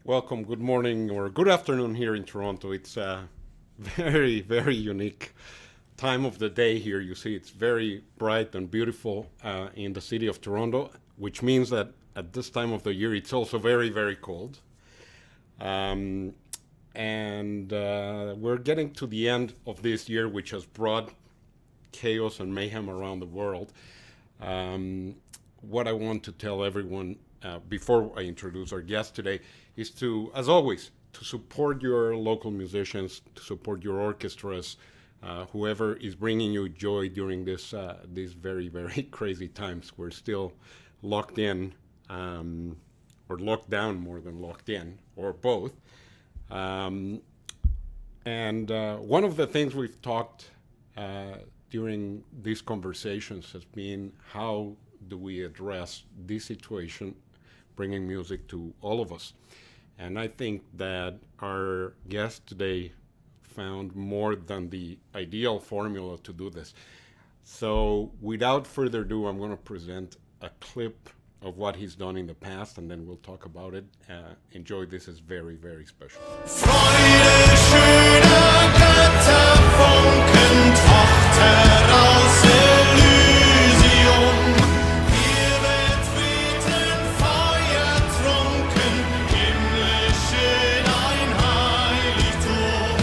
Welcome, good morning or good afternoon here in Toronto. It's a very, very unique time of the day here. You see, it's very bright and beautiful in the city of Toronto, which means that at this time of the year it's also very, very cold. Um, and we're getting to the end of this year, which has brought chaos and mayhem around the world. Um, what I want to tell everyone before I introduce our guest today is to, as always, to support your local musicians, to support your orchestras, whoever is bringing you joy during these very, very crazy times. We're still locked in, or locked down more than locked in, or both. Um, and one of the things we've talked during these conversations has been how do we address this situation, bringing music to all of us. And I think that our guest today found more than the ideal formula to do this. So without further ado, I'm going to present a clip of what he's done in the past, and then we'll talk about it. Enjoy, this is very, very special. Freude schöner Götterfunken, Tochter aus Elysium. Hier wird Frieden, Feuer trunken, himmlisch schön ein Heiligtum.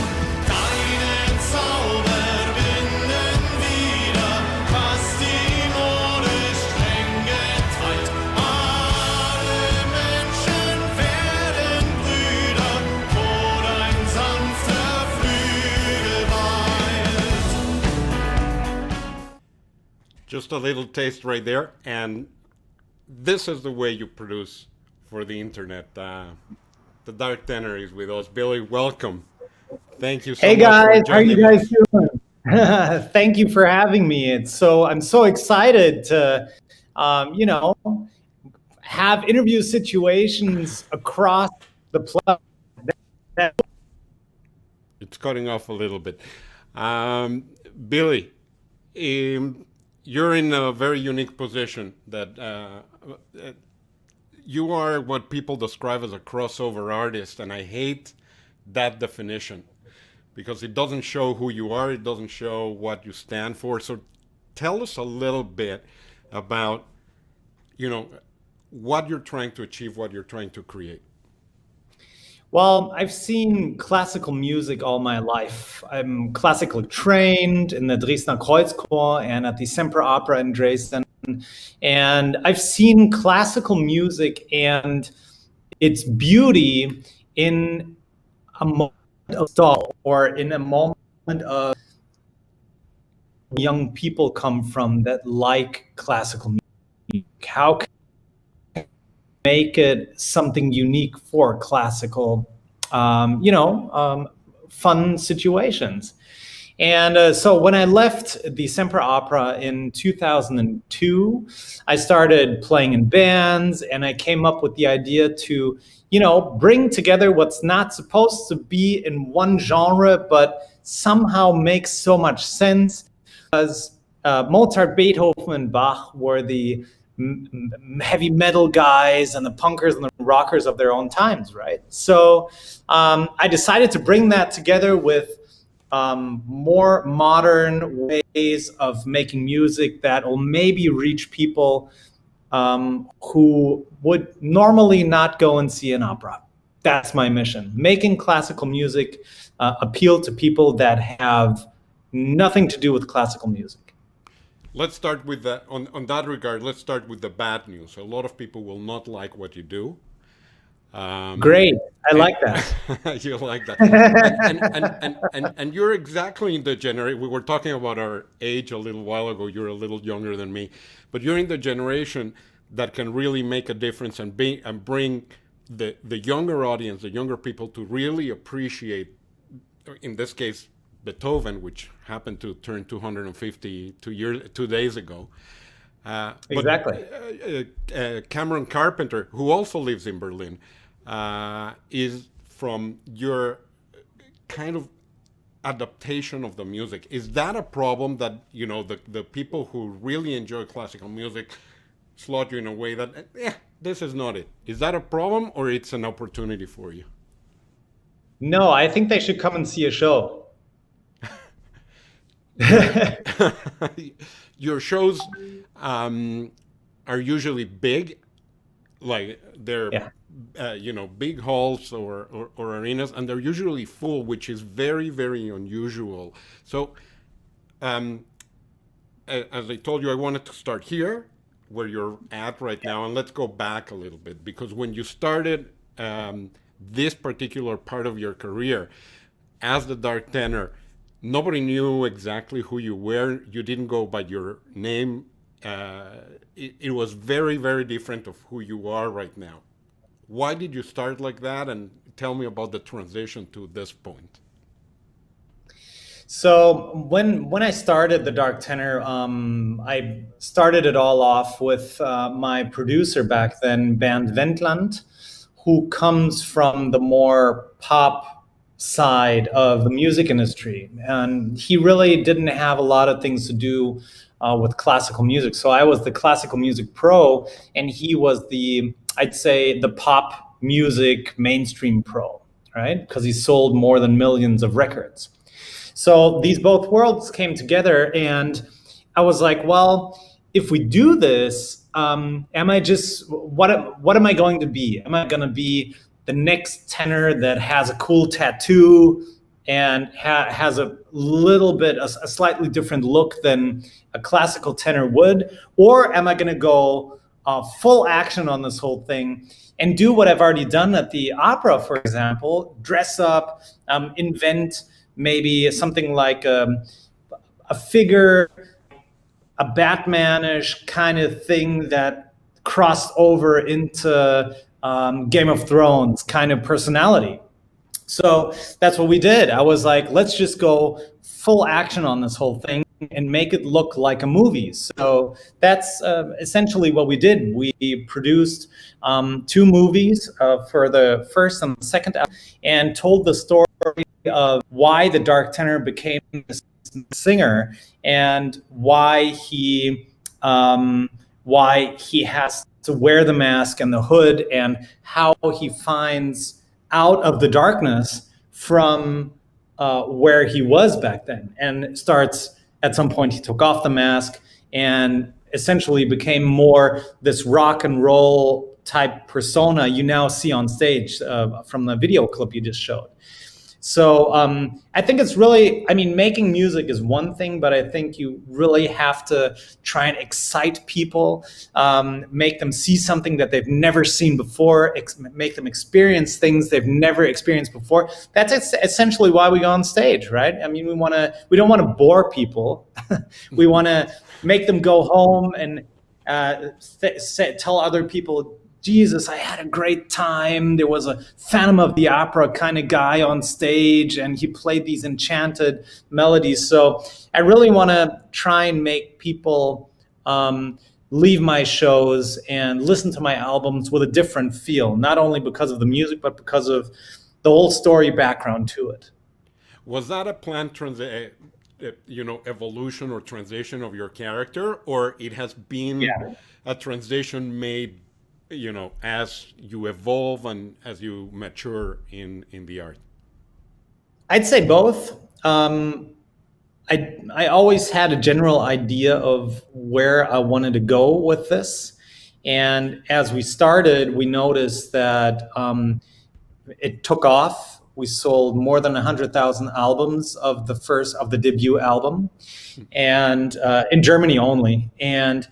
Deine Zauber binden wieder, was die Mode streng geteilt. Alle Menschen werden Brüder, wo dein sanfter Flügel weilt. Just a little taste right there, and this is the way you produce for the internet. The Dark Tenor is with us. Billy, welcome. Thank you so Hey much for guys, how are you joining guys us. doing? Thank you for having me. I'm so excited to, you know, have interview situations across the planet. It's cutting off a little bit. Billy, you're in a very unique position that you are what people describe as a crossover artist, and I hate that definition because it doesn't show who you are, it doesn't show what you stand for. So tell us a little bit about, you know, what you're trying to achieve, what you're trying to create. Well, I've seen classical music all my life. I'm classically trained in the Dresdner Kreuzchor and at the Semper Opera in Dresden. And I've seen classical music and its beauty in a moment of stall or in a moment of young people come from that like classical music. How can we make it something unique for classical, fun situations? And so when I left the Semper Opera in 2002, I started playing in bands, and I came up with the idea to, bring together what's not supposed to be in one genre, but somehow makes so much sense. Because Mozart, Beethoven, and Bach were the heavy metal guys and the punkers and the rockers of their own times, right? So I decided to bring that together with more modern ways of making music that will maybe reach people who would normally not go and see an opera. That's my mission. Making classical music appeal to people that have nothing to do with classical music. Let's start with that. On that regard, let's start with the bad news. A lot of people will not like what you do. Great. I like that. You like that. And you're exactly in the generation. We were talking about our age a little while ago. You're a little younger than me, but you're in the generation that can really make a difference and bring the younger audience, the younger people, to really appreciate, in this case, Beethoven, which happened to turn 250 2 days ago. Exactly. Cameron Carpenter, who also lives in Berlin, is from your kind of adaptation of the music. Is that a problem that, the people who really enjoy classical music slot you in a way that, this is not it. Is that a problem or it's an opportunity for you? No, I think they should come and see a show. Your your shows are usually big, like they're Yeah. big halls or arenas, and they're usually full, which is very very unusual. So um, as I told you, I wanted to start here where you're at right now, and let's go back a little bit because when you started this particular part of your career as the dark tenor, nobody knew exactly who you were. You didn't go by your name. It was very, very different of who you are right now. Why did you start like that? And tell me about the transition to this point. So when I started the Dark Tenor, I started it all off with my producer back then, Bernd Wendland, who comes from the more pop side of the music industry, and he really didn't have a lot of things to do with classical music. So I was the classical music pro, and he was I'd say, the pop music mainstream pro, right? Because he sold more than millions of records. So these both worlds came together, and I was like, well, if we do this, am I just what am I going to be? Am I going to be the next tenor that has a cool tattoo and has a little bit a slightly different look than a classical tenor would, or am I going to go full action on this whole thing and do what I've already done at the opera, for example, dress up, invent maybe something like a figure, a Batman-ish kind of thing that crossed over into Game of Thrones kind of personality. So that's what we did. I was like, let's just go full action on this whole thing and make it look like a movie. So that's essentially what we did. We produced 2 movies for the first and the second album, and told the story of why the dark tenor became a singer and why he has to wear the mask and the hood, and how he finds out of the darkness from where he was back then. And it starts at some point, he took off the mask and essentially became more this rock and roll type persona you now see on stage from the video clip you just showed. So I think it's really, making music is one thing, but I think you really have to try and excite people, make them see something that they've never seen before, make them experience things they've never experienced before. That's essentially why we go on stage, right? We don't want to bore people. We want to make them go home and tell other people, Jesus, I had a great time. There was a Phantom of the Opera kind of guy on stage, and he played these enchanted melodies. So I really want to try and make people leave my shows and listen to my albums with a different feel, not only because of the music, but because of the whole story background to it. Was that a planned evolution or transition of your character, or it has been a transition made as you evolve and as you mature in the art? I'd say both. I always had a general idea of where I wanted to go with this. And as we started, we noticed that it took off. We sold more than 100,000 albums of the debut album, and in Germany only. And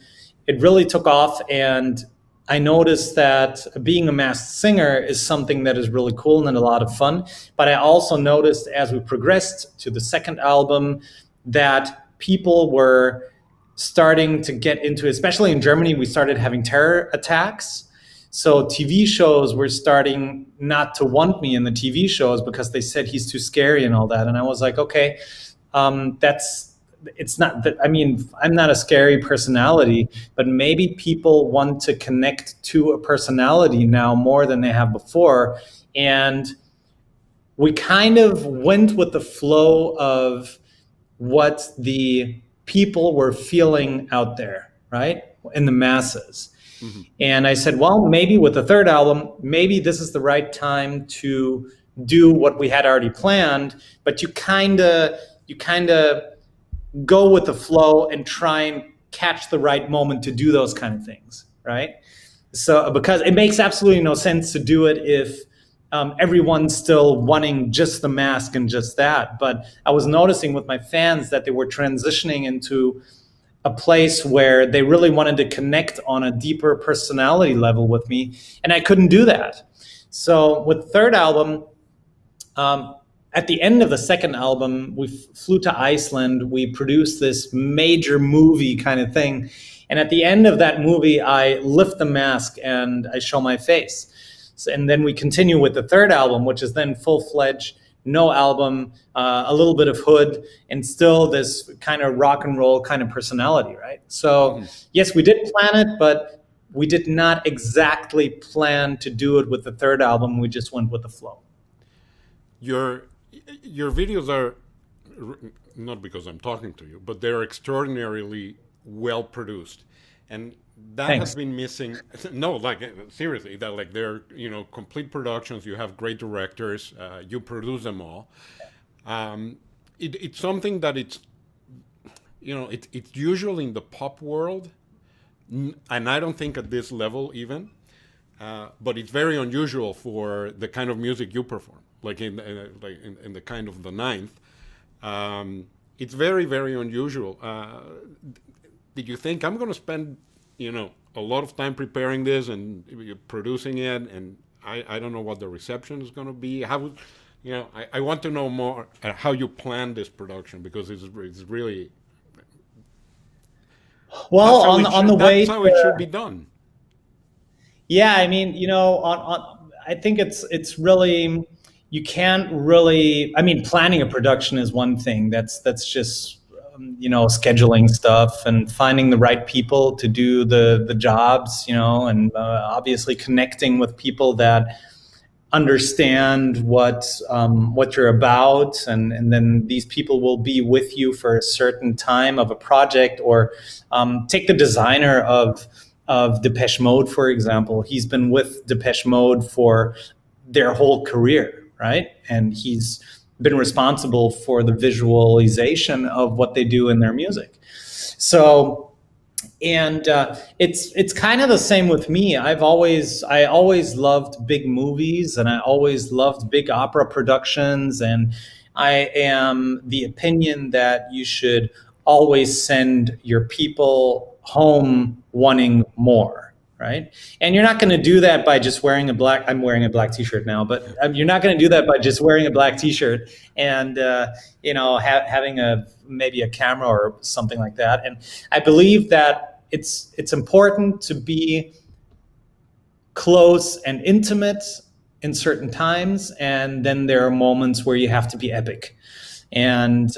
it really took off, and I noticed that being a masked singer is something that is really cool and a lot of fun. But I also noticed as we progressed to the second album that people were starting to get into, especially in Germany, we started having terror attacks. So TV shows were starting not to want me in the TV shows because they said he's too scary and all that. And I was like, okay, it's not that, I'm not a scary personality, but maybe people want to connect to a personality now more than they have before. And we kind of went with the flow of what the people were feeling out there, right, in the masses. And I said, well, maybe with the third album, maybe this is the right time to do what we had already planned, but you kind of go with the flow and try and catch the right moment to do those kind of things, right? So because it makes absolutely no sense to do it if everyone's still wanting just the mask and just that. But I was noticing with my fans that they were transitioning into a place where they really wanted to connect on a deeper personality level with me, and I couldn't do that. So with the third album, at the end of the second album, we flew to Iceland. We produced this major movie kind of thing. And at the end of that movie, I lift the mask and I show my face. So, and then we continue with the third album, which is then full-fledged, no album, a little bit of hood, and still this kind of rock and roll kind of personality, right? So yes, we did plan it, but we did not exactly plan to do it with the third album. We just went with the flow. Your videos are, not because I'm talking to you, but they're extraordinarily well produced, and that Thanks. has been missing. No, like seriously, that like they're complete productions. You have great directors. You produce them all. It's something that it's usually in the pop world, and I don't think at this level even, but it's very unusual for the kind of music you perform. Like in the kind of the ninth, it's very, very unusual. Did you think I'm going to spend a lot of time preparing this and producing it, and I don't know what the reception is going to be? How would I want to know more how you plan this production, because it's really well on the way. That's how it should be done. Yeah, I mean, I think it's really. You can't really. I mean, planning a production is one thing. That's just scheduling stuff and finding the right people to do the jobs. And obviously connecting with people that understand what you're about, and then these people will be with you for a certain time of a project. Or take the designer of Depeche Mode, for example. He's been with Depeche Mode for their whole career. Right? And he's been responsible for the visualization of what they do in their music. So, and it's kind of the same with me. I always loved big movies, and I always loved big opera productions. And I am the opinion that you should always send your people home wanting more. Right? And you're not going to do that by just wearing I'm wearing a black t-shirt now, but you're not going to do that by just wearing a black t-shirt and, having maybe a camera or something like that. And I believe that it's important to be close and intimate in certain times. And then there are moments where you have to be epic. And,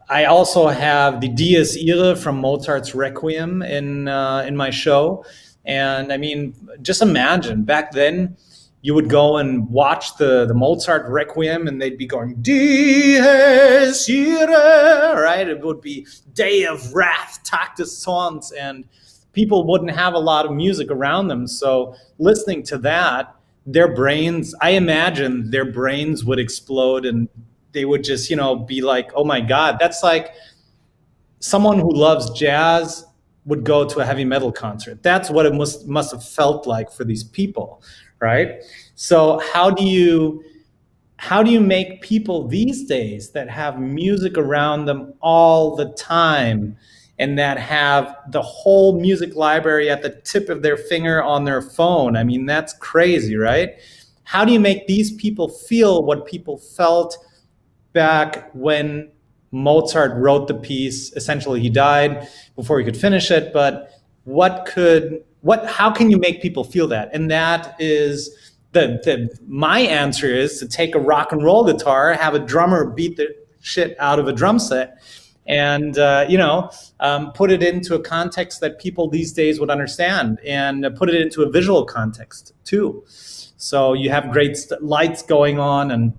I also have the Dies Irae from Mozart's Requiem in my show. And I mean, just imagine back then you would go and watch the Mozart Requiem and they'd be going, Dies Irae, right? It would be Day of Wrath, Tag des Zorns, and people wouldn't have a lot of music around them. So listening to that, I imagine their brains would explode, and they would just, be like, oh my God, that's like someone who loves jazz would go to a heavy metal concert. That's what it must have felt like for these people, right? So how do you make people these days that have music around them all the time and that have the whole music library at the tip of their finger on their phone? I mean, that's crazy, right? How do you make these people feel what people felt back when Mozart wrote the piece? Essentially, he died before he could finish it, but how can you make people feel that? And that is my answer is to take a rock and roll guitar, have a drummer beat the shit out of a drum set, and put it into a context that people these days would understand, and put it into a visual context too. So you have great lights going on, and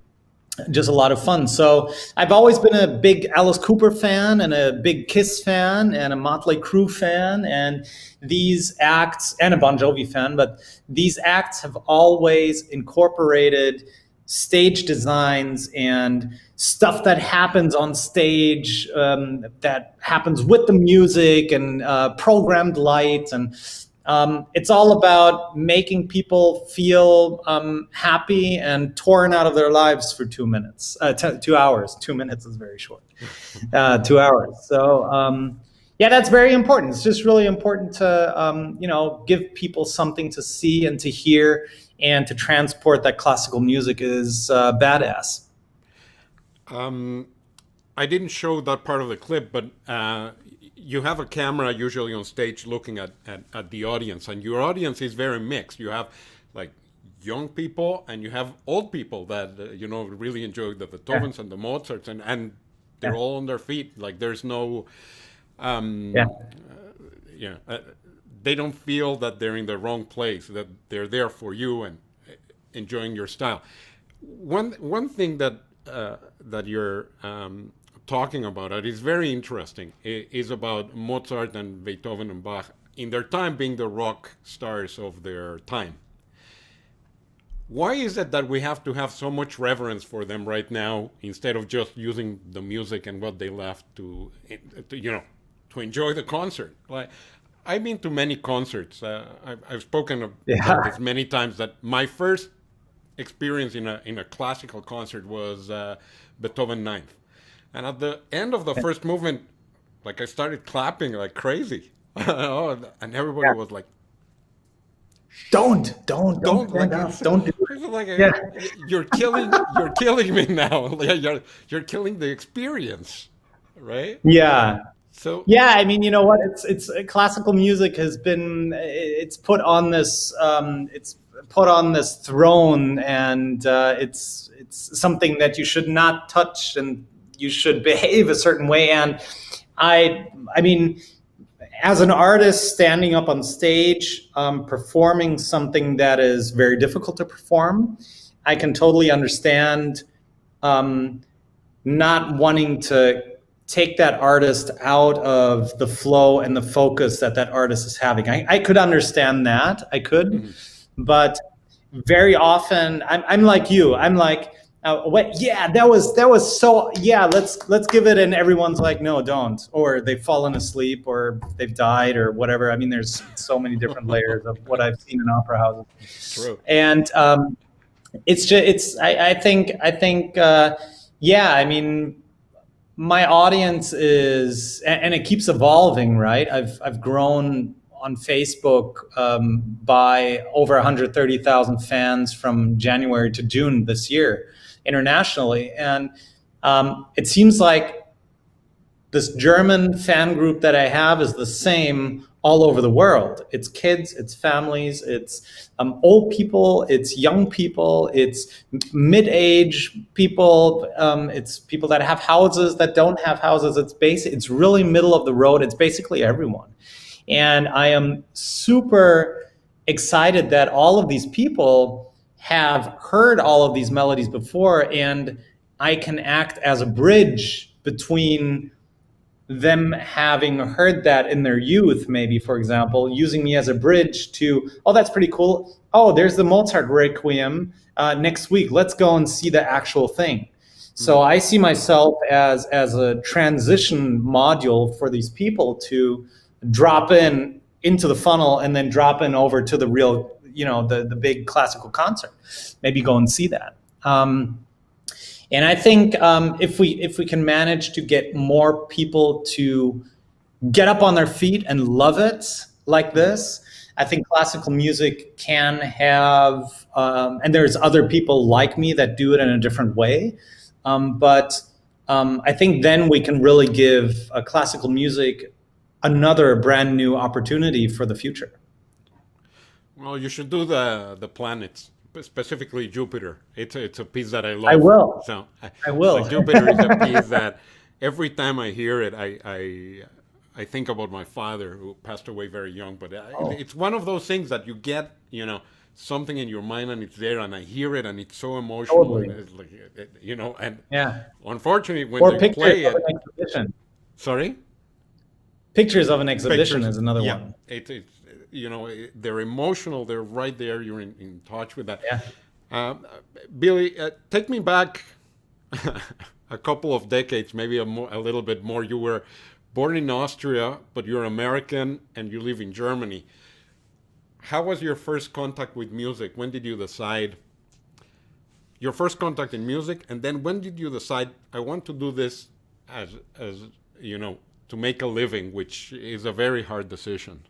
just a lot of fun. So I've always been a big Alice Cooper fan and a big Kiss fan and a Motley Crue fan, and these acts, and a Bon Jovi fan, but these acts have always incorporated stage designs and stuff that happens on stage, that happens with the music, and programmed lights, and it's all about making people feel happy and torn out of their lives for 2 minutes, 2 hours. 2 minutes is very short. 2 hours. So yeah, that's very important. It's just really important to give people something to see and to hear, and to transport that classical music is badass. I didn't show that part of the clip, but you have a camera usually on stage looking at the audience, and your audience is very mixed. You have like young people and you have old people that really enjoy the Yeah. Beethovens and the Mozarts, and they're Yeah. all on their feet. Like there's no, Yeah. yeah, they don't feel that they're in the wrong place. That they're there for you and enjoying your style. One thing that you're talking about it is very interesting. Is about Mozart and Beethoven and Bach in their time being the rock stars of their time. Why is it that we have to have so much reverence for them right now instead of just using the music and what they left to enjoy the concert? Like, I've been to many concerts. I've spoken about Yeah. this many times. That my first experience in a classical concert was Beethoven Ninth, and at the end of the first movement, like I started clapping like crazy, oh, and everybody Yeah. was like, Don't "Don't like stand up. it's, Don't do it's it. like Yeah. you're killing me now. Like, you're killing the experience, right?" Yeah. So Yeah, I mean, you know what? It's classical music has been it's put on this throne, and it's something that you should not touch, and you should behave a certain way. And I mean, as an artist standing up on stage, performing something that is very difficult to perform, I can totally understand um, not wanting to take that artist out of the flow and the focus that that artist is having. I could understand that. I could, mhm. but very often I'm like you. I'm like, what? Yeah, that was so. Yeah, let's give it. And everyone's like, no, don't. Or they've fallen asleep, or they've died, or whatever. I mean, there's so many different layers of what I've seen in opera houses, True. and it's just it's. I think. Yeah, I mean, my audience is, and it keeps evolving, right? I've grown on Facebook by over 130,000 fans from January to June this year internationally, and it seems like this German fan group that I have is the same all over the world. It's kids, it's families, it's old people, it's young people, it's mid-age people, it's people that have houses, that don't have houses. It's really middle of the road. It's basically everyone. And I am super excited that all of these people have heard all of these melodies before, and I can act as a bridge between them having heard that in their youth, maybe, for example, using me as a bridge to, oh, that's pretty cool. Oh, there's the Mozart Requiem next week. Let's go and see the actual thing. So Mhm. I see myself as a transition module for these people to drop in into the funnel, and then drop in over to the real, the big classical concert. Maybe go and see that. And I think if we can manage to get more people to get up on their feet and love it like Mhm. this, I think classical music can have, and there's other people like me that do it in a different way, but I think then we can really give classical music another brand new opportunity for the future. Well, you should do the planets, specifically Jupiter. It's a piece that I I love. will. So, I like will. Jupiter is a piece that every time I hear it, I think about my father who passed away very young. But Oh, it's one of those things that you get, something in your mind and it's there, and I hear it and it's so emotional, and Totally. it's like, you know, and Yeah. unfortunately when Or they pictures play of it, an exhibition. sorry, Pictures of an exhibition pictures, is another yeah, one. it's you know, they're emotional, they're right there, you're in touch with that. Yeah. Um, Billy, take me back a couple of decades, maybe a little bit more. You were born in Austria, but you're American and you live in Germany. How was your first contact with music? When did you decide your first contact in music, and then when did you decide I want to do this as you know, to make a living, which is a very hard decision?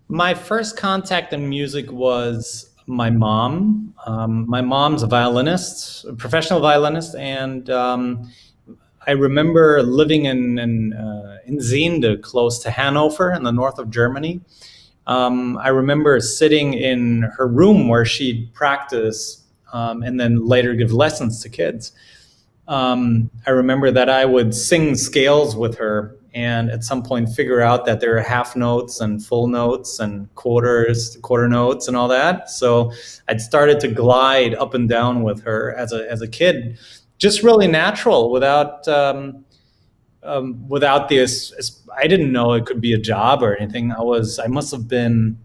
My first contact in music was my mom. My mom's a violinist, a professional violinist, and I remember living in Zeende, close to Hanover, in the north of Germany. I remember sitting in her room where she'd practice and then later give lessons to kids. I remember that I would sing scales with her and at some point figure out that there are half notes and full notes and quarter notes and all that. So I'd started to glide up and down with her as a kid, just really natural without this. I didn't know it could be a job or anything. I must have been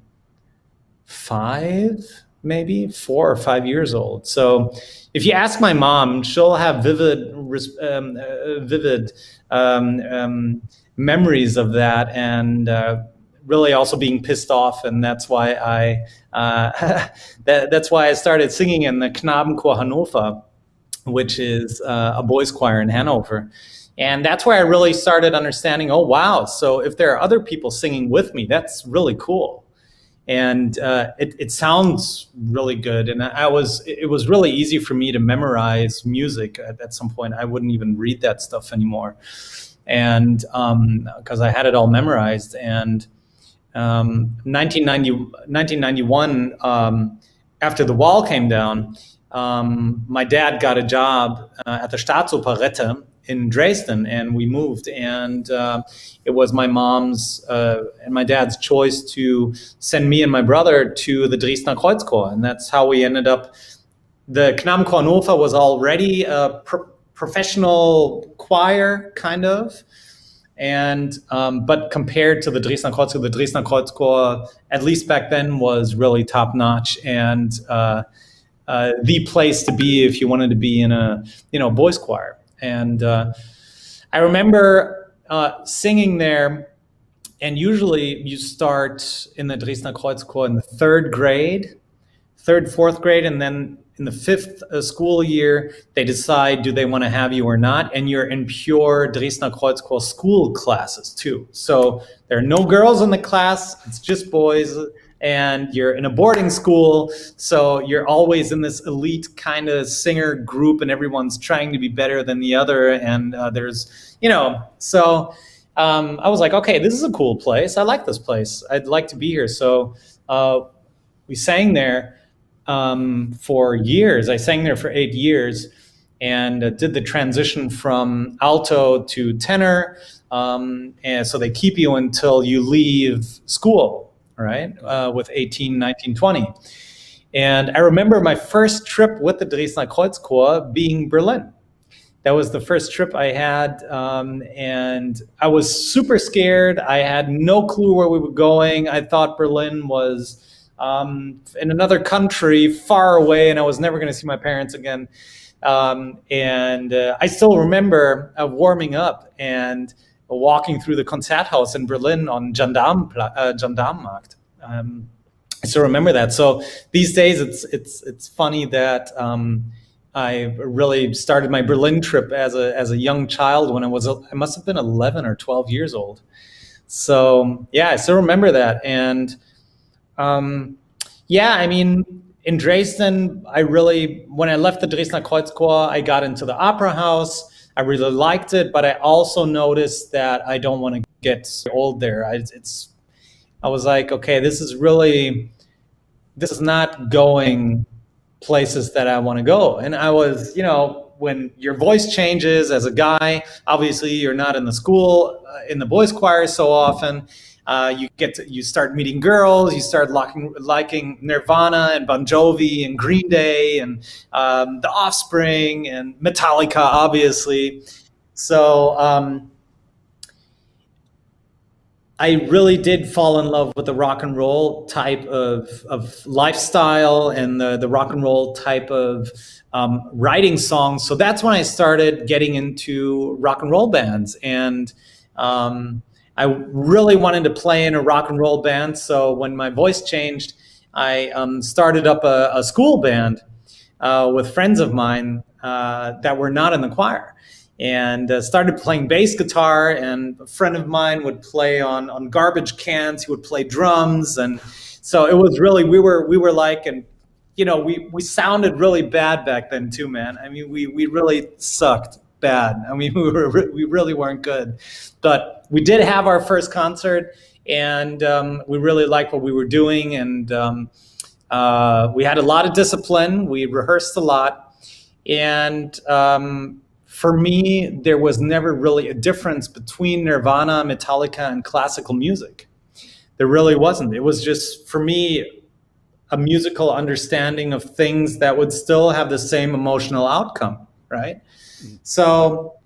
five, maybe 4 or 5 years old. So if you ask my mom, she'll have vivid memories of that, and really also being pissed off, and that's why that's why I started singing in the Knabenchor Hannover, which is a boys' choir in Hanover. And that's where I really started understanding, oh, wow, so if there are other people singing with me, that's really cool. And it sounds really good. And it was really easy for me to memorize music at some point. I wouldn't even read that stuff anymore. And because I had it all memorized. And 1991, after the wall came down, my dad got a job at the Staatsoperette in Dresden, and we moved. And it was my mom's and my dad's choice to send me and my brother to the Dresdner Kreuzchor, and that's how we ended up. The Knabenchor Hannover was already a professional choir, kind of. And but compared to the Dresdner Kreuzchor, at least back then, was really top notch and the place to be if you wanted to be in a boys choir. And I remember singing there, and usually you start in the Dresdner Kreuzchor in the fourth grade, and then in the fifth school year, they decide do they want to have you or not, and you're in pure Dresdner Kreuzchor school classes too. So there are no girls in the class, it's just boys, and you're in a boarding school, so you're always in this elite kind of singer group, and everyone's trying to be better than the other, and there's, so I was like, okay, this is a cool place. I like this place. I'd like to be here. So we sang there for years. I sang there for 8 years and did the transition from alto to tenor. And so they keep you until you leave school, right? With 18, 19, 20. And I remember my first trip with the Dresdner Kreuzchor being Berlin. That was the first trip I had, and I was super scared. I had no clue where we were going. I thought Berlin was in another country far away, and I was never going to see my parents again. And I still remember warming up and walking through the Konzerthaus in Berlin on Gendarmenmarkt. I still remember that. So these days, it's funny that I really started my Berlin trip as a young child when I must have been 11 or 12 years old. So yeah, I still remember that. And yeah, I mean, in Dresden, when I left the Dresdner Kreuzchor, I got into the opera house. I really liked it, but I also noticed that I don't want to get old there. I was like, okay, this is not going places that I want to go. And I was, when your voice changes as a guy, obviously you're not in the school, in the boys choir so often. You start meeting girls, you start liking Nirvana and Bon Jovi and Green Day and The Offspring and Metallica, obviously. So I really did fall in love with the rock and roll type of lifestyle and the rock and roll type of writing songs. So that's when I started getting into rock and roll bands. And I really wanted to play in a rock and roll band. So when my voice changed, I started up a school band with friends of mine that were not in the choir. And started playing bass guitar, and a friend of mine would play on garbage cans. He would play drums, and so it was really we were like, and we sounded really bad back then too, man. I mean, we really sucked bad. I mean, we really weren't good, but we did have our first concert, and we really liked what we were doing, and we had a lot of discipline. We rehearsed a lot, and for me, there was never really a difference between Nirvana, Metallica, and classical music. There really wasn't. It was just, for me, a musical understanding of things that would still have the same emotional outcome, right? So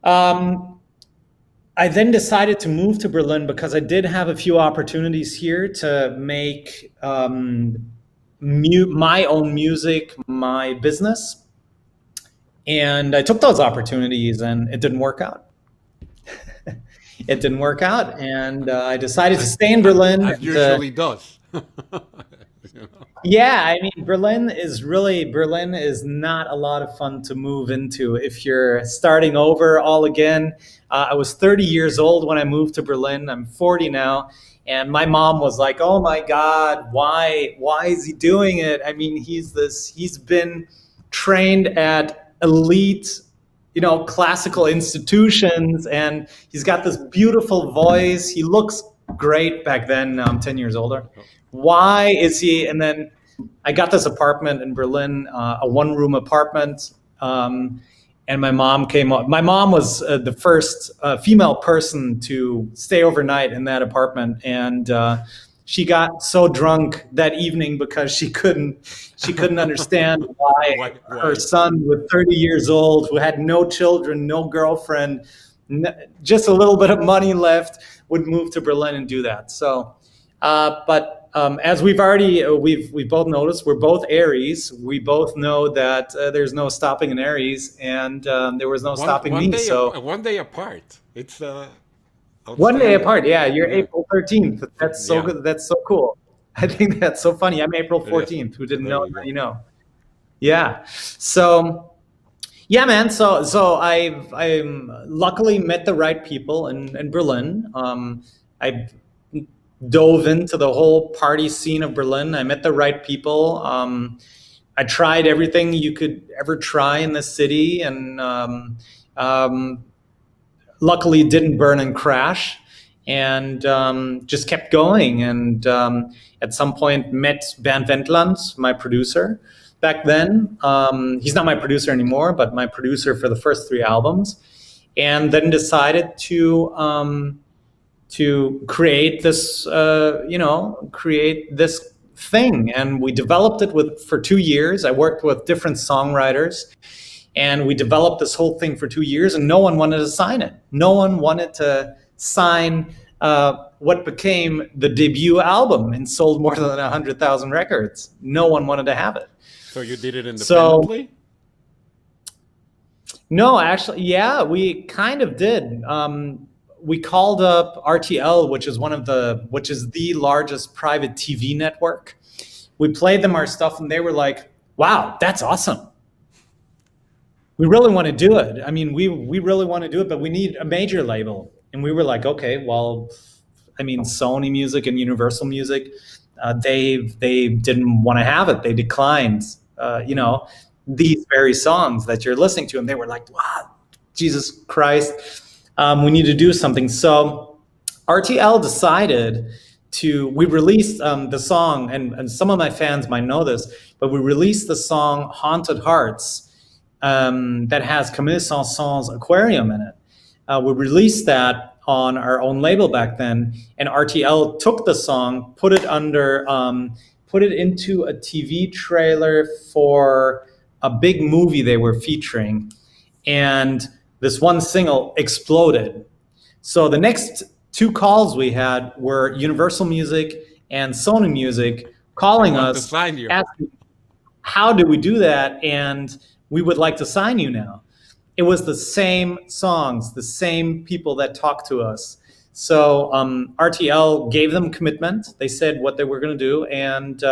I then decided to move to Berlin because I did have a few opportunities here to make my own music my business. And I took those opportunities, and it didn't work out. It didn't work out, and I decided to stay in Berlin. As usually does. Yeah, I mean, Berlin is not a lot of fun to move into if you're starting over all again. I was 30 years old when I moved to Berlin. I'm 40 now, and my mom was like, "Oh my God, why is he doing it? I mean, he's been trained at elite, classical institutions, and he's got this beautiful voice. He looks great back then. Now I'm 10 years older. Why is he?" And then I got this apartment in Berlin, a one-room apartment, and my mom came up. My mom was the first female person to stay overnight in that apartment, and she got so drunk that evening because she couldn't understand why her son, with 30 years old, who had no children, no girlfriend, just a little bit of money left, would move to Berlin and do that. So, but as we've both noticed, we're both Aries. We both know that there's no stopping an Aries, and there was no stopping me. So one day apart. It's one day apart, yeah. You're April 13th. That's so good. That's so cool. I think that's so funny. I'm April 14th. Who didn't know? You know. Yeah. So, yeah, man. So I luckily met the right people in Berlin. I dove into the whole party scene of Berlin. I met the right people. I tried everything you could ever try in the city, and luckily didn't burn and crash, and just kept going. And at some point met Bernd Wendland, my producer back then. He's not my producer anymore, but my producer for the first 3 albums. And then decided to create this, create this thing. And we developed it for 2 years. I worked with different songwriters, and we developed this whole thing for 2 years, and no one wanted to sign it. No one wanted to sign what became the debut album and sold more than 100,000 records. No one wanted to have it. So you did it independently? No, actually, yeah, we kind of did. We called up RTL, which is the largest private TV network. We played them our stuff, and they were like, "Wow, that's awesome. We really want to do it. I mean, we really want to do it, but we need a major label." And we were like, "Okay, well, I mean, Sony Music and Universal Music, they didn't want to have it. They declined, these very songs that you're listening to." And they were like, "Wow, Jesus Christ, we need to do something." So RTL decided we released the song, and some of my fans might know this, but we released the song "Haunted Hearts," that has Camille Saint-Saëns' Aquarium in it. We released that on our own label back then, and RTL took the song, put it into a TV trailer for a big movie they were featuring, and this one single exploded. So the next two calls we had were Universal Music and Sony Music calling us, asking, how do we do that? And we would like to sign you now. It was the same songs, the same people that talked to us. So RTL gave them commitment. They said what they were going to do, and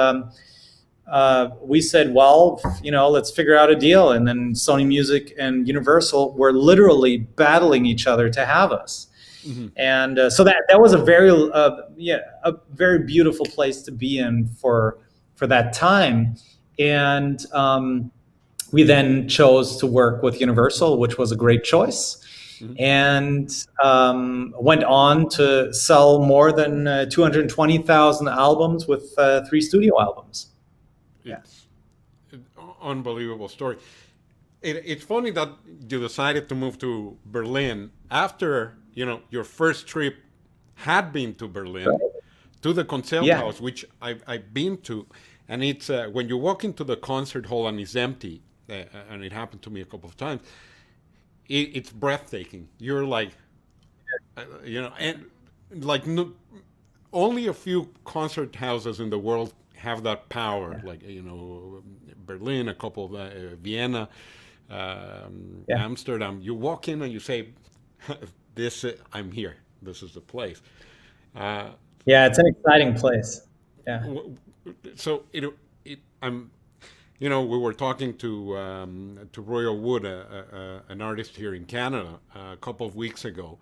we said, well, let's figure out a deal. And then Sony Music and Universal were literally battling each other to have us. Mm-hmm. And so that was a very beautiful place to be in for that time. And we then chose to work with Universal, which was a great choice. Mm-hmm. And went on to sell more than 220,000 albums with 3 studio albums. It's an unbelievable story. It's funny that you decided to move to Berlin after, your first trip had been to Berlin, right, to the Konzerthaus, which I've been to. And it's when you walk into the concert hall and it's empty, and it happened to me a couple of times, it's breathtaking. You're like, and like only a few concert houses in the world have that power. Yeah. Like, Berlin, a couple of Vienna, Amsterdam. You walk in and you say, I'm here. This is the place. It's an exciting place. Yeah. So we were talking to Royal Wood, an artist here in Canada, a couple of weeks ago,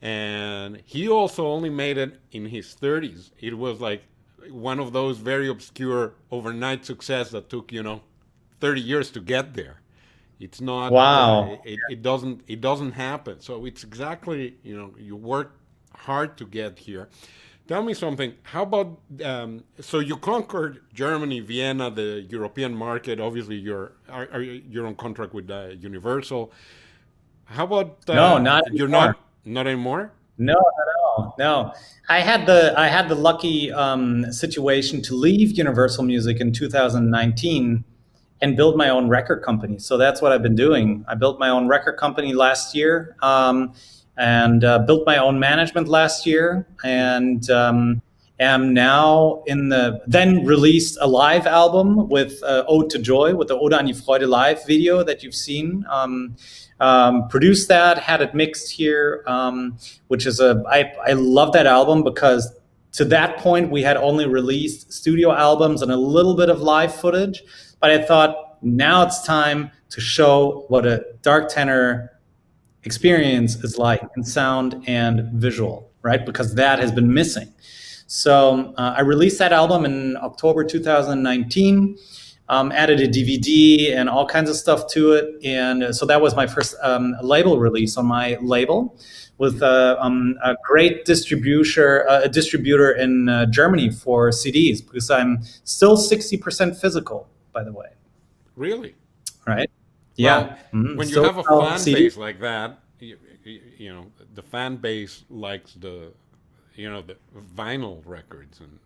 and he also only made it in his 30s. It was like one of those very obscure overnight success that took 30 years to get there. It's not. Wow. It doesn't happen. So it's exactly you work hard to get here. Tell me something. How about so you conquered Germany, Vienna, the European market. Obviously, you're on contract with Universal. How about no, not you're anymore. Not anymore? No. I had the lucky situation to leave Universal Music in 2019 and build my own record company. So that's what I've been doing. I built my own record company last year. And built my own management last year, and am now then released a live album with Ode to Joy, with the Ode an die Freude live video that you've seen. Produced that, had it mixed here, which is I love that album because to that point we had only released studio albums and a little bit of live footage, but I thought now it's time to show what a dark tenor experience is like in sound and visual, right? Because that has been missing. So I released that album in October 2019, added a DVD and all kinds of stuff to it. And so that was my first label release on my label with a great distributor in Germany for CDs, because I'm still 60% physical, by the way. Really? Right. Yeah. Well, when you have a fan base like that, the fan base likes the vinyl records and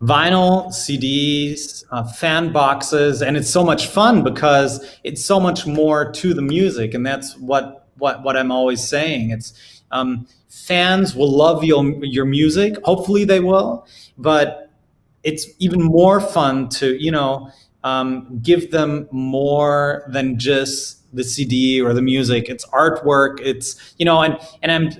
vinyl, CDs, fan boxes, and it's so much fun because it's so much more to the music, and that's what I'm always saying. It's fans will love your music. Hopefully they will, but it's even more fun to give them more than just the CD or the music. It's artwork. It's and I'm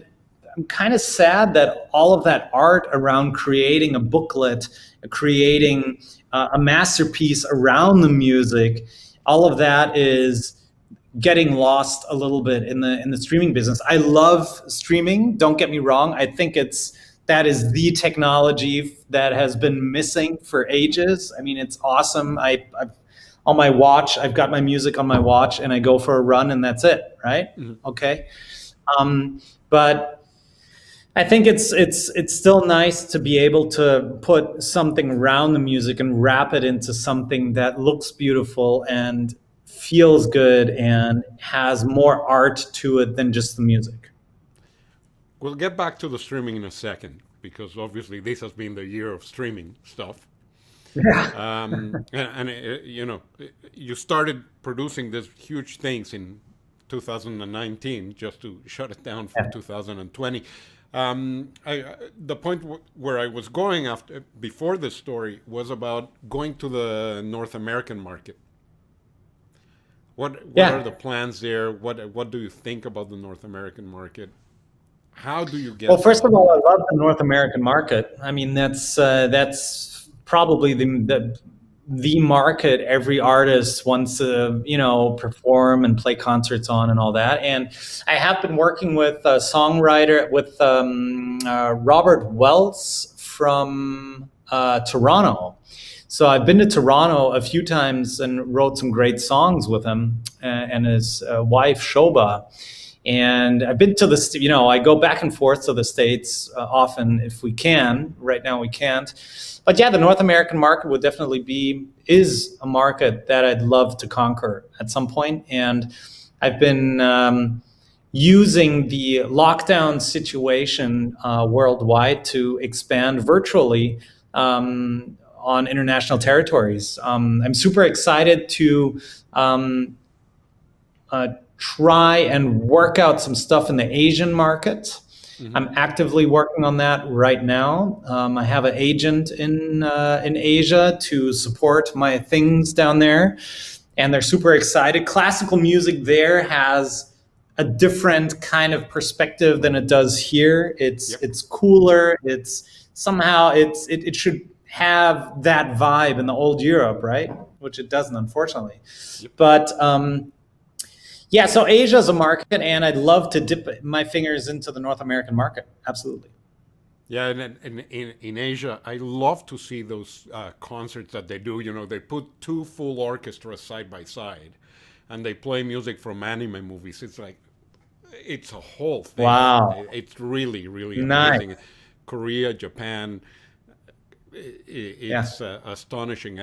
kind of sad that all of that art around creating a booklet, creating a masterpiece around the music, all of that is getting lost a little bit in the streaming business. I love streaming. Don't get me wrong. I think that is the technology that has been missing for ages. I mean, it's awesome. I've on my watch, I've got my music on my watch, and I go for a run, and that's it, right? Mm-hmm. Okay, but I think it's still nice to be able to put something around the music and wrap it into something that looks beautiful and feels good and has more art to it than just the music. we'll get back to the streaming in a second because obviously this has been the year of streaming stuff. Yeah. You started producing these huge things in 2019 just to shut it down for 2020. The point where I was going after before this story was about going to the North American market. What are Yeah. the plans there? What do you think about the North American market? How do you Well, get first of to? all, I love the North American market. I mean, that's probably the market every artist wants to perform and play concerts on and all that. And I have been working with a songwriter with Robert Wells from Toronto. So I've been to Toronto a few times and wrote some great songs with him and his wife Shoba. And I've been to I go back and forth to the States often if we can. Right now we can't. But yeah, the North American market would definitely is a market that I'd love to conquer at some point. And I've been using the lockdown situation worldwide to expand virtually on international territories. I'm super excited to try and work out some stuff in the Asian market. I'm actively working on that right now. I have an agent in Asia to support my things down there, and they're super excited. Classical music there has a different kind of perspective than it does here. It's cooler. It should have that vibe in the old Europe, right? Which it doesn't, unfortunately. But yeah, so Asia is a market, and I'd love to dip my fingers into the North American market. Absolutely. Yeah, and in Asia, I love to see those concerts that they do. You know, they put two full orchestras side by side, and they play music from anime movies. It's a whole thing. Wow. It's really, really Nice. amazing. Korea, Japan, Yeah. it's astonishing.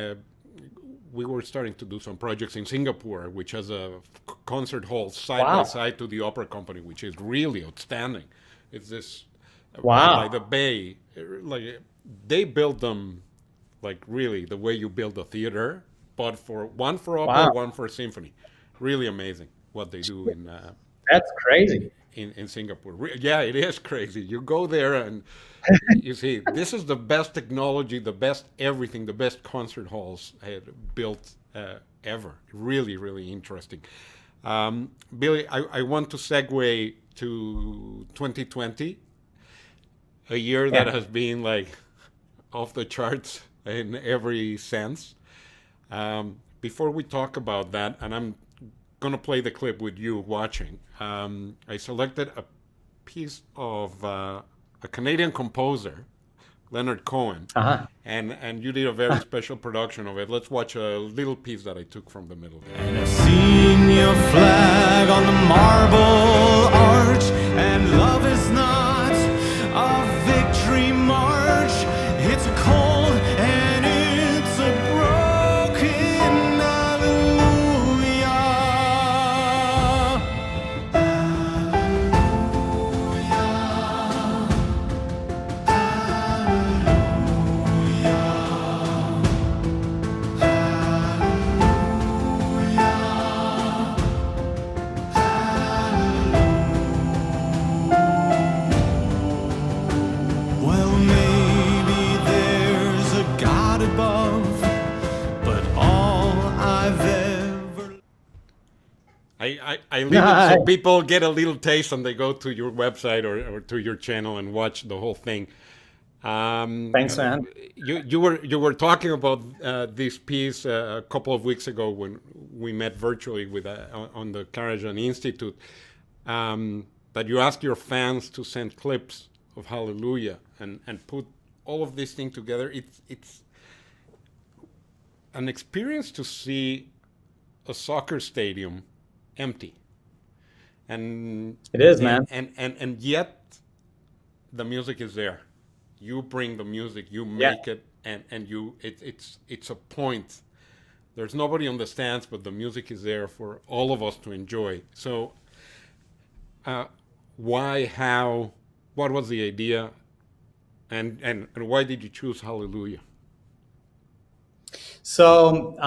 We were starting to do some projects in Singapore, which has a concert hall side by Wow. side to the opera company, which is really outstanding. It's this by Wow. the bay, like they build them like really the way you build a theater, but for one for opera, Wow. one for symphony. Really amazing what they do That's crazy. in Singapore. Yeah, it is crazy. You go there and you see this is the best technology, the best everything, the best concert halls built ever. Really, really interesting. Billy, I want to segue to 2020, a year that Yeah. has been like off the charts in every sense. Before we talk about that, and I'm gonna play the clip with you watching. I selected a piece of a Canadian composer, Leonard Cohen, Uh-huh. and you did a very special production of it. Let's watch a little piece that I took from the middle there. And I've seen your flag on the marble arch, and love is not a victory march. It's a cold and it's a broken hallelujah. Well, maybe there's a God above, but all I've ever I leave it so people get a little taste and they go to your website or to your channel and watch the whole thing. Thanks, man. You were talking about this piece a couple of weeks ago when we met virtually with on the Karajan Institute. That you asked your fans to send clips of Hallelujah and put all of this thing together. It's an experience to see a soccer stadium empty, and It is, man. and yet the music is there. You bring the music, you Yeah. make it, and it's a point. There's nobody on the stands, but the music is there for all of us to enjoy. So, why, how, what was the idea, and why did you choose Hallelujah? So,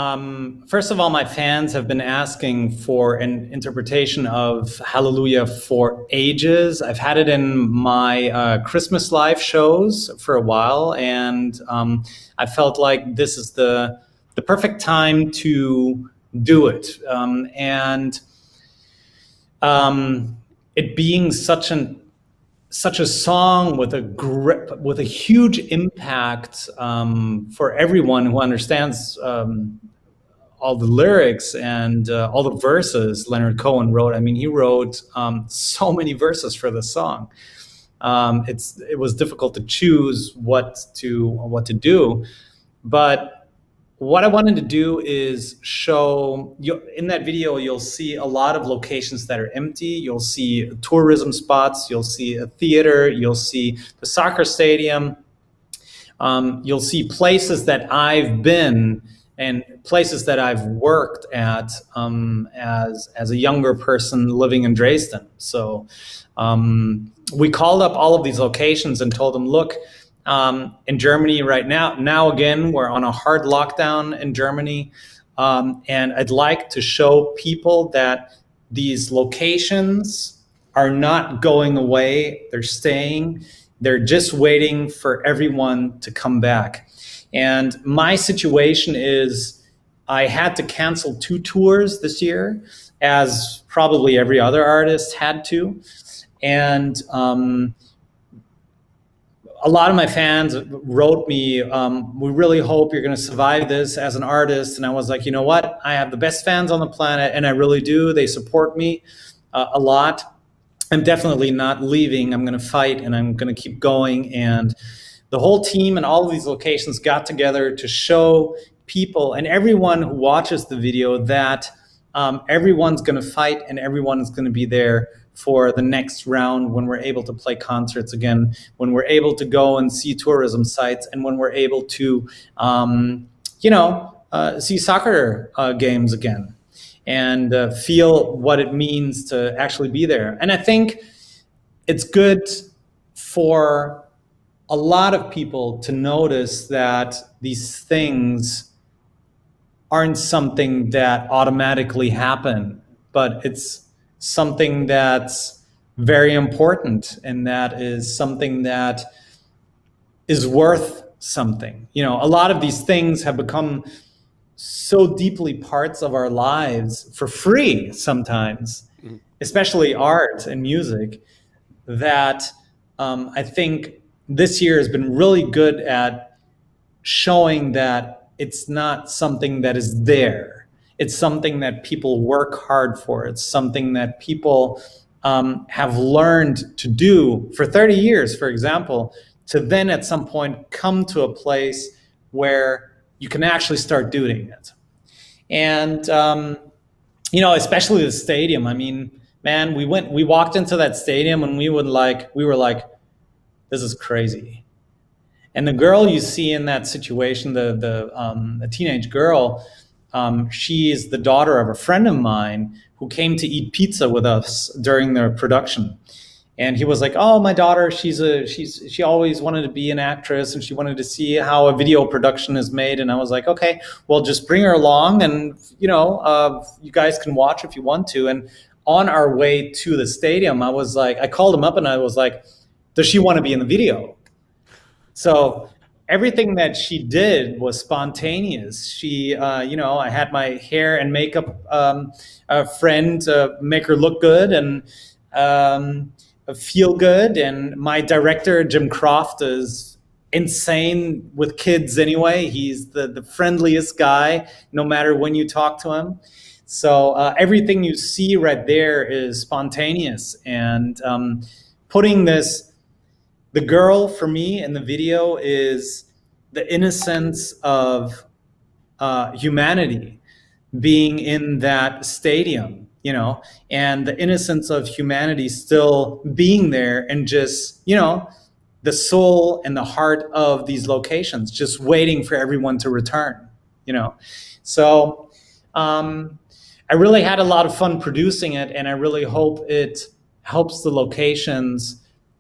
first of all, my fans have been asking for an interpretation of Hallelujah for ages. I've had it in my Christmas live shows for a while, and I felt like this is the perfect time to do it. It being such a song with a huge impact for everyone who understands all the lyrics and all the verses Leonard Cohen wrote. I mean, he wrote so many verses for the song. It was difficult to choose what to do, but what I wanted to do is show you in that video. You'll see a lot of locations that are empty. You'll see tourism spots. You'll see a theater. You'll see the soccer stadium. You'll see places that I've been and places that I've worked at as a younger person living in Dresden. So we called up all of these locations and told them, look, in Germany right now again, we're on a hard lockdown in Germany. And I'd like to show people that these locations are not going away. They're staying. They're just waiting for everyone to come back. And my situation is I had to cancel 2 tours this year, as probably every other artist had to. And a lot of my fans wrote me, we really hope you're going to survive this as an artist. And I was like, you know what? I have the best fans on the planet, and I really do. They support me a lot. I'm definitely not leaving. I'm going to fight, and I'm going to keep going. And the whole team and all of these locations got together to show people and everyone who watches the video that everyone's going to fight and everyone is going to be there for the next round when we're able to play concerts again, when we're able to go and see tourism sites, and when we're able to, see soccer games again and feel what it means to actually be there. And I think it's good for a lot of people to notice that these things aren't something that automatically happen, but it's something that's very important, and that is something that is worth something. You know, a lot of these things have become so deeply parts of our lives for free sometimes, especially art and music, that I think this year has been really good at showing that it's not something that is there. It's something that people work hard for. It's something that people have learned to do for 30 years, for example, to then at some point come to a place where you can actually start doing it. And, especially the stadium. I mean, man, we walked into that stadium and we were like, this is crazy. And the girl you see in that situation, the teenage girl, she is the daughter of a friend of mine who came to eat pizza with us during the production. And he was like, "Oh, my daughter, she always wanted to be an actress, and she wanted to see how a video production is made." And I was like, "Okay, well, just bring her along, and you guys can watch if you want to." And on our way to the stadium, I called him up and I was like, "Does she want to be in the video?" So everything that she did was spontaneous. She, I had my hair and makeup friend make her look good and feel good. And my director, Jim Croft, is insane with kids anyway. He's the friendliest guy, no matter when you talk to him. So everything you see right there is spontaneous. And the girl for me in the video is the innocence of humanity being in that stadium, and the innocence of humanity still being there, and just, the soul and the heart of these locations, just waiting for everyone to return, So I really had a lot of fun producing it, and I really hope it helps the locations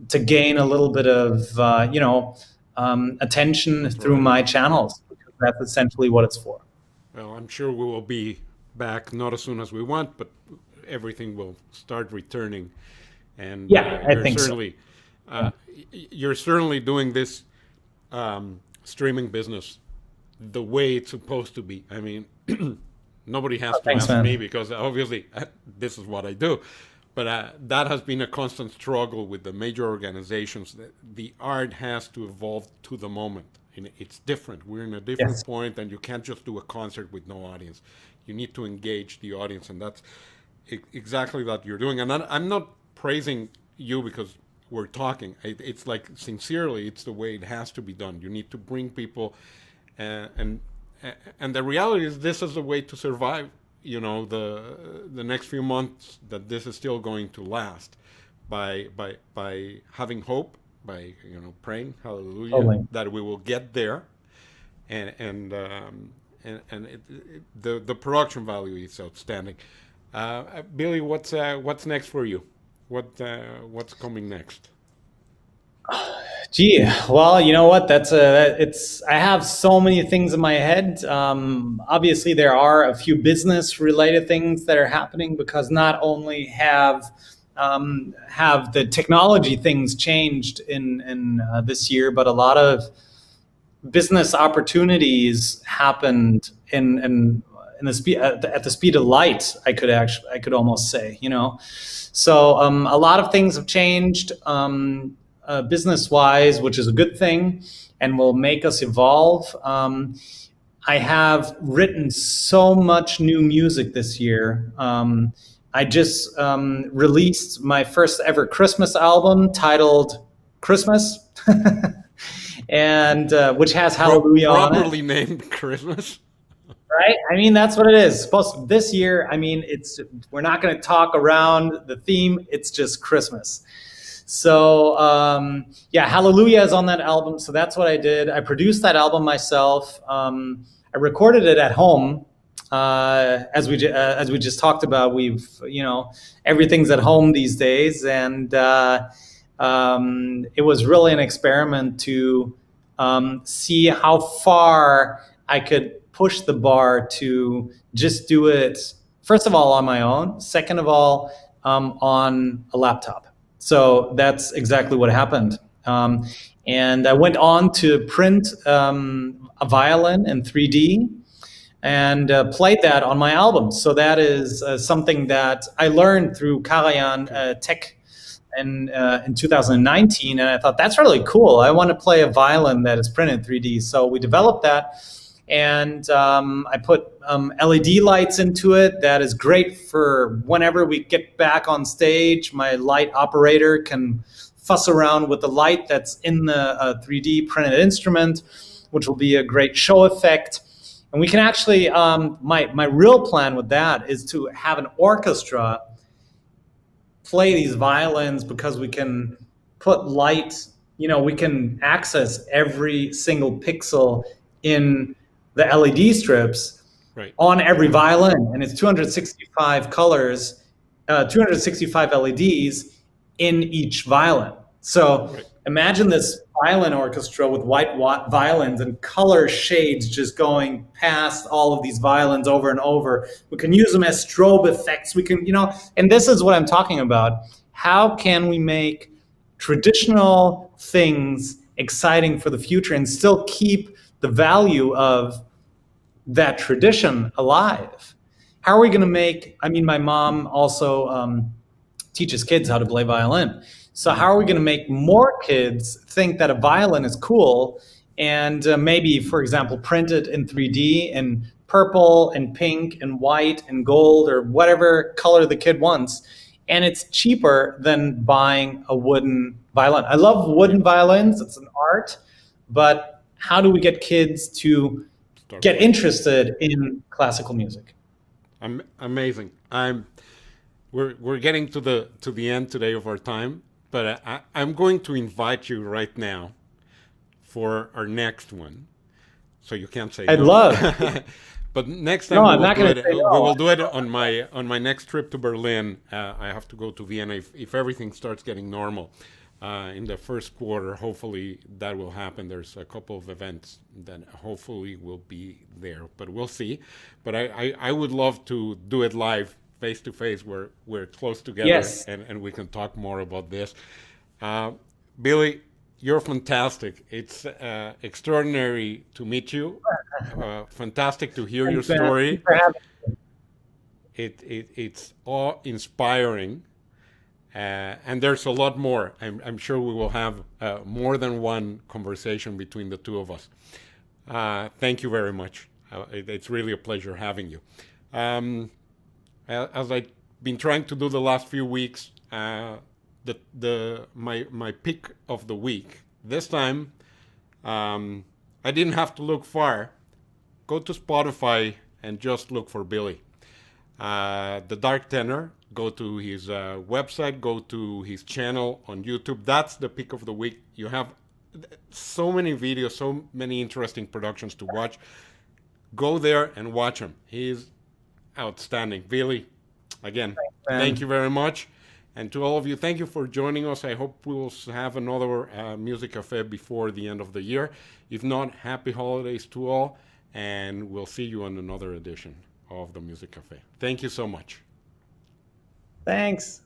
to gain a little bit of attention through Right. my channels, because that's essentially what it's for. Well, I'm sure we will be back not as soon as we want, but everything will start returning. And Yeah, I think so. uh, you're certainly doing this streaming business the way it's supposed to be. I mean, nobody has Oh, to thanks, ask me man. because obviously this is what I do. But that has been a constant struggle with the major organizations. The art has to evolve to the moment. And it's different. We're in a different Yes. point, and you can't just do a concert with no audience. You need to engage the audience, and that's exactly what you're doing. And I'm not praising you because we're talking. It's like sincerely, it's the way it has to be done. You need to bring people, and and the reality is this is a way to survive. You know, the next few months that this is still going to last, by having hope, by praying, hallelujah, Totally. that we will get there, and the production value is outstanding. Billy, what's next for you? What's coming next? Gee, well, you know what? It's. I have so many things in my head. Obviously, there are a few business-related things that are happening, because not only have the technology things changed in this year, but a lot of business opportunities happened in the speed at the speed of light. I could almost say, so a lot of things have changed, business wise, which is a good thing and will make us evolve. I have written so much new music this year. I just released my first ever Christmas album titled Christmas, and which has Hallelujah on it. Properly named Christmas. Right? I mean, that's what it is. Supposed this year. I mean, we're not going to talk around the theme. It's just Christmas. So yeah, Hallelujah is on that album. So that's what I did. I produced that album myself. I recorded it at home. As we just talked about, everything's at home these days, and it was really an experiment to see how far I could push the bar to just do it, first of all, on my own, second of all, on a laptop. So that's exactly what happened. And I went on to print a violin in 3D and played that on my album. So that is something that I learned through Karajan Tech in 2019, and I thought that's really cool. I want to play a violin that is printed in 3D. So we developed that, and I put LED lights into it. That is great for whenever we get back on stage. My light operator can fuss around with the light that's in the 3D printed instrument, which will be a great show effect. And we can actually, my real plan with that is to have an orchestra play these violins, because we can put light, we can access every single pixel in the LED strips Right. on every violin. And it's 265 colors, 265 LEDs in each violin. So Right. imagine this violin orchestra with white violins and color shades just going past all of these violins over and over. We can use them as strobe effects. We can, and this is what I'm talking about. How can we make traditional things exciting for the future and still keep the value of that tradition alive? How are we going to make, my mom also teaches kids how to play violin. So how are we going to make more kids think that a violin is cool, and maybe, for example, print it in 3D in purple and pink and white and gold, or whatever color the kid wants, and it's cheaper than buying a wooden violin. I love wooden violins. It's an art, but how do we get kids to get interested in classical music? Amazing. We're getting to the end today of our time, but I'm going to invite you right now for our next one. So you can't say I'd no. love. But next time No, we I'm will not do going to it. say We no. will do it on my next trip to Berlin. I have to go to Vienna if everything starts getting normal. in the first quarter. Hopefully that will happen. There's a couple of events that hopefully will be there, but we'll see. But I would love to do it live, face to face, where we're close together, Yes. and we can talk more about this. Billy, you're fantastic. It's extraordinary to meet you. Fantastic to hear your Thanks, man. story. Thanks for having me. It's awe-inspiring. And there's a lot more. I'm sure we will have more than one conversation between the two of us. Thank you very much. It's really a pleasure having you. As I've been trying to do the last few weeks, my pick of the week. This time, I didn't have to look far. Go to Spotify and just look for Billy. The Dark Tenor. Go to his website, go to his channel on YouTube. That's the pick of the week. You have so many videos, so many interesting productions to watch. Go there and watch him. He's outstanding. Billy, again, thank you very much. And to all of you, thank you for joining us. I hope we will have another Music Cafe before the end of the year. If not, happy holidays to all. And we'll see you on another edition of the Music Cafe. Thank you so much. Thanks.